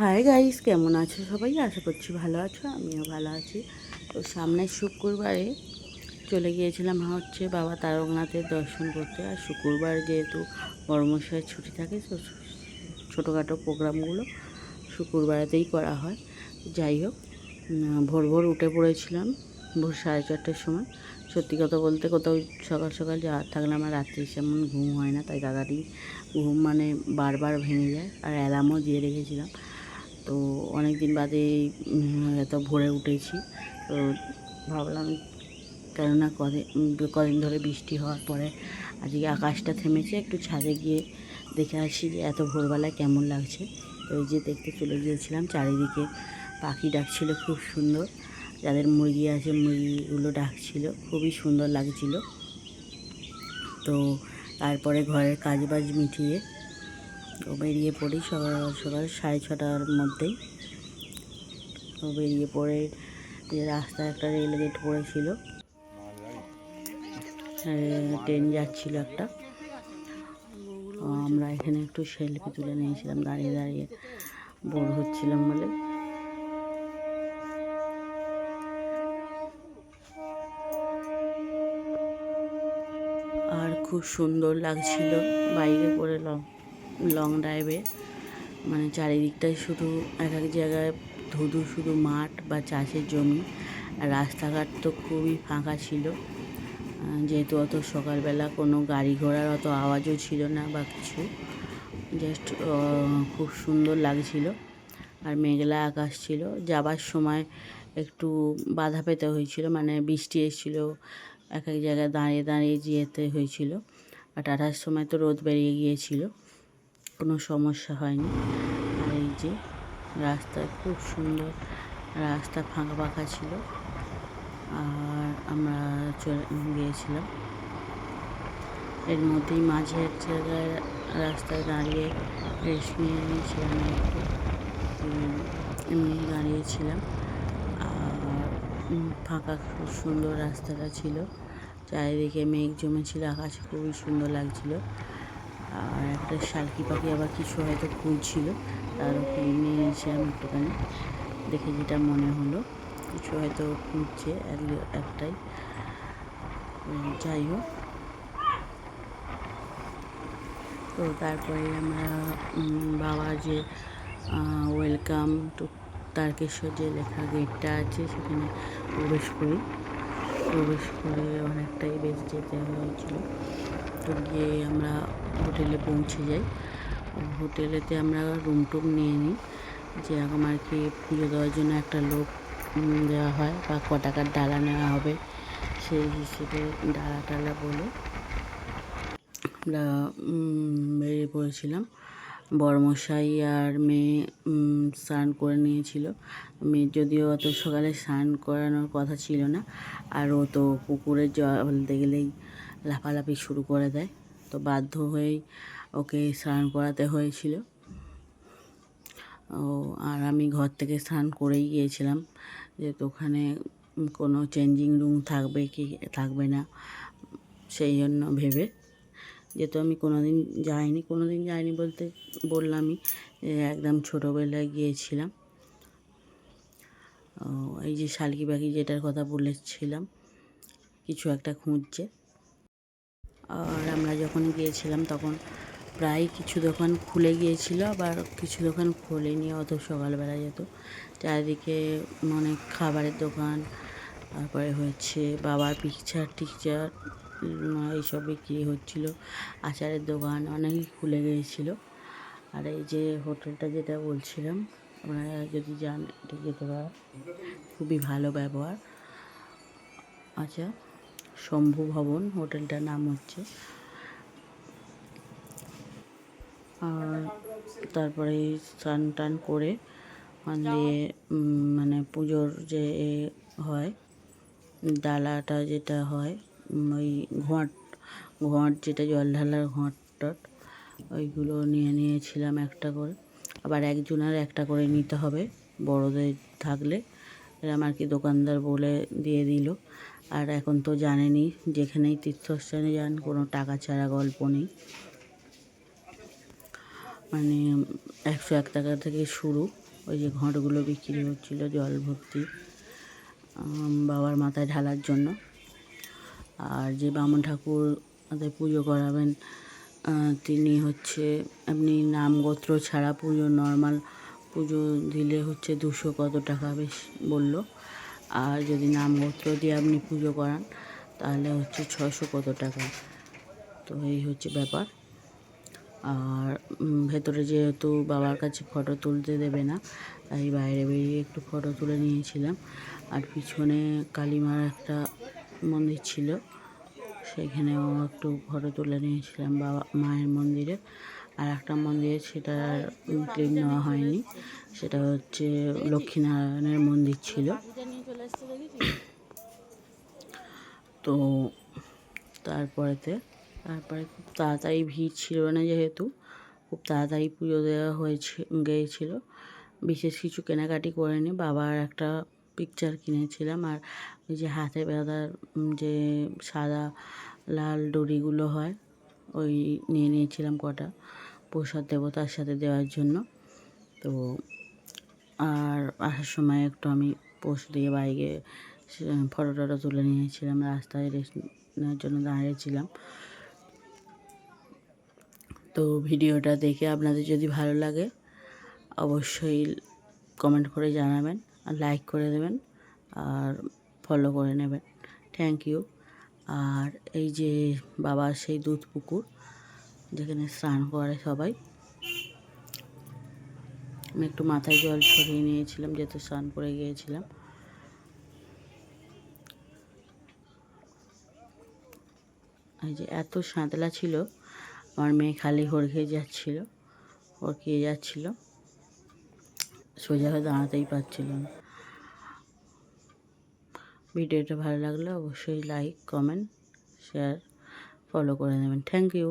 Hi guys, কেমন আছো সবাই? আশা করছি ভালো আছো, আমিও ভালো আছি। তো সামনের শুক্রবারে চলে গিয়েছিলাম বাবা তারকনাথের দর্শন করতে। আর শুক্রবার যেহেতু বড়মশাইয়ের ছুটি থাকে, তো ছোটোখাটো প্রোগ্রামগুলো শুক্রবারেতেই করা হয়। যাই হোক, ভোর ভোর উঠে পড়েছিলাম, ভোর 4:30টার সময়। সত্যি কথা বলতে, কোথাও সকাল সকাল যাওয়ার থাকলে আমার রাত্রি সেমন ঘুম হয় না, তাই তাড়াতাড়ি ঘুম বারবার ভেঙে যায়। আর অ্যালার্মও দিয়ে রেখেছিলাম। তো অনেক দিন বাদে এত ভোরে উঠেছি। তো ভাবলাম, কেননা কদিন ধরে বৃষ্টি হওয়ার পরে আজকে আকাশটা থেমেছে, একটু ছাদে গিয়ে দেখে আসি যে এত ভোরবেলায় কেমন লাগছে। তো এই যে দেখতে চলে গিয়েছিলাম, চারিদিকে পাখি ডাকছিল খুব সুন্দর। যাদের মুরগি আছে মুরগিগুলো ডাকছিল, খুবই সুন্দর লাগছিল। তো তারপরে ঘরের কাজবাজ মিটিয়ে তো বেরিয়ে পড়ি সকাল সকাল 6:30টার মধ্যেই। তো বেরিয়ে পড়ে যে রাস্তায় একটা রেল গেট পড়েছিল, ট্রেন যাচ্ছিল একটা। আমরা এখানে একটু সেলফি তুলে নিয়েছিলাম দাঁড়িয়ে দাঁড়িয়ে, বোর হচ্ছিলাম বলে। আর খুব সুন্দর লাগছিল বাইকে করে লং ড্রাইভে। মানে চারিদিকটাই শুধু এক এক জায়গায় ধুধু শুধু মাঠ বা চাষের জমি। আর রাস্তাঘাট তো খুবই ফাঁকা ছিল, যেহেতু অত সকালবেলা কোনো গাড়ি ঘোড়ার অত আওয়াজও ছিল না বা কিছু। জাস্ট খুব সুন্দর লাগছিল। আর মেঘলা আকাশ ছিল। যাবার সময় একটু বাধা পেতে হয়েছিল, মানে বৃষ্টি এসেছিল, এক এক জায়গায় দাঁড়িয়ে দাঁড়িয়ে যেতে হয়েছিল। আর আসার সময় তো রোদ বেরিয়ে গিয়েছিল, কোনো সমস্যা হয়নি। আর এই যে রাস্তায় খুব সুন্দর রাস্তা, ফাঁকা ফাঁকা ছিল। আর আমরা চলে গিয়েছিলাম, এর মধ্যেই মাঝে এক জায়গায় রাস্তায় দাঁড়িয়ে রেস্ট নিয়ে নিয়েছিলাম একটু, এমনি দাঁড়িয়েছিলাম। আর ফাঁকা খুব সুন্দর রাস্তাটা ছিল, চারিদিকে মেঘ জমেছিল, আকাশে খুবই সুন্দর লাগছিল। আর একটা শালকি পাখি আবার কিছু হয়তো খুঁজছিল, তারও ক্লিপ নিয়ে নিয়েছিলাম একটুখানি, দেখে যেটা মনে হলো কিছু হয়তো খুঁজছে একটাই। যাই হোক, তো তারপরে আমরা বাবা যে ওয়েলকাম টু তারকেশ্বর যে লেখা গেটটা আছে সেখানে প্রবেশ করে অনেকটাই বেশ যেতে হয়েছিল। তো গিয়ে আমরা হোটেলে পৌঁছে যাই। হোটেলেতে আমরা রুম টুম নিয়ে নিই, যেরকম আর কি পুজো দেওয়ার জন্য একটা লোক দেওয়া হয় বা ক টাকার ডালা নেওয়া হবে সেই হিসেবে ডালা টালা বলে আমরা বেরিয়ে পড়েছিলাম। বড়মশাই আর মেয়ে স্নান করে নিয়েছিল। মেয়ের যদিও অত সকালে স্নান করানোর কথা ছিল না, আর ও তো পুকুরের জল দেখলেই লাফালাফি শুরু করে দেয়, তো বাধ্য হয়েই ওকে স্নান করাতে হয়েছিল। আর আমি ঘর থেকে স্নান করেই গিয়েছিলাম, যেহেতু ওখানে কোনো চেঞ্জিং রুম থাকবে কি থাকবে না সেই জন্য ভেবে। যেহেতু আমি কোনো দিন যাইনি বলতে বললামই, একদম ছোটোবেলায় গিয়েছিলাম। এই যে শালকি পাখি যেটার কথা বলেছিলাম, কিছু একটা খুঁজছে। আর আমরা যখন গিয়েছিলাম তখন প্রায় কিছু দোকান খুলে গিয়েছিল, আবার কিছু দোকান খোলেনি অত সকালবেলা, যেহেতু চারিদিকে অনেক খাবারের দোকান, তারপরে হচ্ছে বাবার টিকচার এইসব বিক্রি হচ্ছিল, আচারের দোকান অনেকই খুলে গিয়েছিলো। আর এই যে হোটেলটা যেটা বলছিলাম, আপনারা যদি যান এটা যেতে পারেন, খুবই ভালো ব্যবহার। আচ্ছা, শম্ভু ভবন হোটেলটার নাম হচ্ছে। আর তারপরে স্নান টান করে দিয়ে মানে পুজোর যে হয় ডালাটা যেটা হয়, ওই ঘট যেটা জল ঢালার ঘট টট, ওইগুলো নিয়েছিলাম একটা করে। আবার একজনের একটা করে নিতে হবে বড়দের থাকলে, এরম আর কি দোকানদার বলে দিয়ে দিল। আর এখন তো জানেনই, যেখানেই তীর্থস্থানে যান কোনো টাকা ছাড়া গল্প নেই, মানে 101 টাকা থেকে শুরু। ওই যে ঘটগুলো বিক্রি হচ্ছিলো জল ভর্তি বাবার মাথায় ঢালার জন্য। আর যে বামুন ঠাকুর আমাদের পুজো করাবেন তিনি হচ্ছে আপনি নাম গোত্র ছাড়া পুজো নর্মাল পুজো দিলে হচ্ছে 200 কত টাকা বেশ বললো। আর যদি নাম গোত্র দিয়ে আপনি পুজো করান তাহলে হচ্ছে 600 কত টাকা। তো এই হচ্ছে ব্যাপার। আর ভেতরে যেহেতু বাবার কাছে ফটো তুলতে দেবে না, তাই বাইরে বেরিয়ে একটু ফটো তুলে নিয়েছিলাম। আর পিছনে কালীমার একটা মন্দির ছিল, সেখানেও একটু ফটো তুলে নিয়েছিলাম বাবা মায়ের মন্দিরে। আর একটা মন্দিরে সেটার ক্লিপ নেওয়া হয়নি, সেটা হচ্ছে লক্ষ্মীনারায়ণের মন্দির ছিল। তো তারপরে খুব তাড়াতাড়ি ভিড় ছিল না, যেহেতু খুব তাড়াতাড়ি পুজো দেওয়া গিয়েছিল। বিশেষ কিছু কেনাকাটি করিনি, বাবার একটা পিকচার কিনেছিলাম। আর ওই যে হাতে বাঁধার যে সাদা লাল ডরিগুলো হয়, ওই নিয়েছিলাম কটা প্রসাদ দেবতার সাথে দেওয়ার জন্য। তো আর আসার সময় একটু আমি পোস্ট দিয়ে বাইকে ফটো টটো তুলে নিয়েছিলাম, রাস্তায় রেস্ট নেওয়ার জন্য দাঁড়িয়েছিলাম। তো ভিডিওটা দেখে আপনাদের যদি ভালো লাগে অবশ্যই কমেন্ট করে জানাবেন, আর লাইক করে দেবেন, আর ফলো করে নেবেন। Thank you. আর এই যে বাবার সেই দুধ পুকুর যেখানে স্নান করে সবাই, আমি একটু মাথায় জল ছড়িয়ে নিয়েছিলাম যেহেতু স্নান করে গিয়েছিলাম। এই যে এত সাঁতলা ছিল, আমার মেয়ে খালি হড়কিয়ে যাচ্ছিল, সোজা হয়ে দাঁড়াতেই পারছিল না। ভিডিওটা ভালো লাগলে অবশ্যই লাইক, কমেন্ট, শেয়ার, ফলো করে নেবেন। Thank you.